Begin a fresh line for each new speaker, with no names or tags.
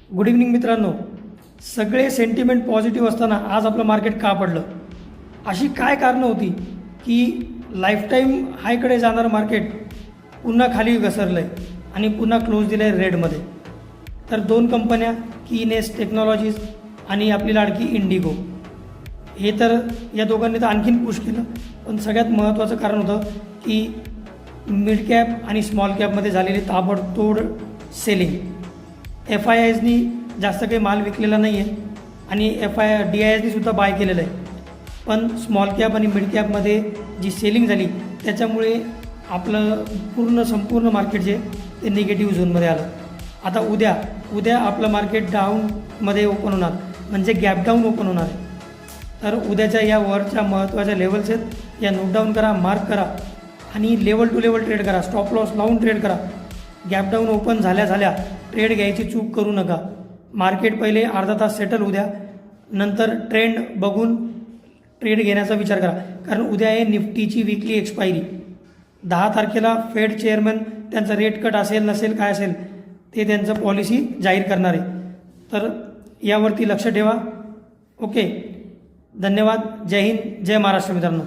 Good evening मित्रांनो. सगळे sentiment positive असताना आज आपलं मार्केट का पडलं? अशी काय कारणं होती की लाईफटाईम हायकडे जाणारं मार्केट पुन्हा खाली घसरलं आहे आणि पुन्हा क्लोज दिलं आहे रेडमध्ये? तर दोन कंपन्या, कीनेस टेक्नॉलॉजीज आणि आपली लाडकी इंडिगो, हे तर या दोघांनी तर आणखीन पुश केलं. पण सगळ्यात महत्त्वाचं कारण होतं की मिड कॅप आणि स्मॉल कॅपमध्ये झालेली ताबडतोड सेलिंग. FIIsनी जास्त काही माल विकलेला नाही आहे आणि DIIsनी सुद्धा बाय केलेलं आहे. पण स्मॉल कॅप आणि मिड कॅपमध्ये जी सेलिंग झाली त्याच्यामुळे आपलं संपूर्ण मार्केट जे ते निगेटिव्ह झोनमध्ये आलं. आता उद्या आपलं मार्केट डाऊनमध्ये ओपन होणार, म्हणजे गॅप डाऊन ओपन होणार आहे. तर उद्याच्या या वरच्या महत्त्वाच्या लेवल्स आहेत, या नोट डाऊन करा, मार्क करा आणि लेवल टू लेवल ट्रेड करा, स्टॉप लॉस लावून ट्रेड करा. गॅप डाऊन ओपन झाल्या ट्रेड घ्यायची चूक करू नका. मार्केट पहिले अर्धा तास सेटल होऊ द्या, नंतर ट्रेंड बघून ट्रेड घेण्याचा विचार करा. कारण उद्या आहे निफ्टीची वीकली एक्सपायरी. 10 तारखेला फेड चेअरमन त्यांचा रेट कट असेल नसेल काय असेल ते त्यांचं पॉलिसी जाहीर करणार आहे. तर यावरती लक्ष ठेवा. ओके, धन्यवाद. जय हिंद, जय महाराष्ट्र मित्रांनो.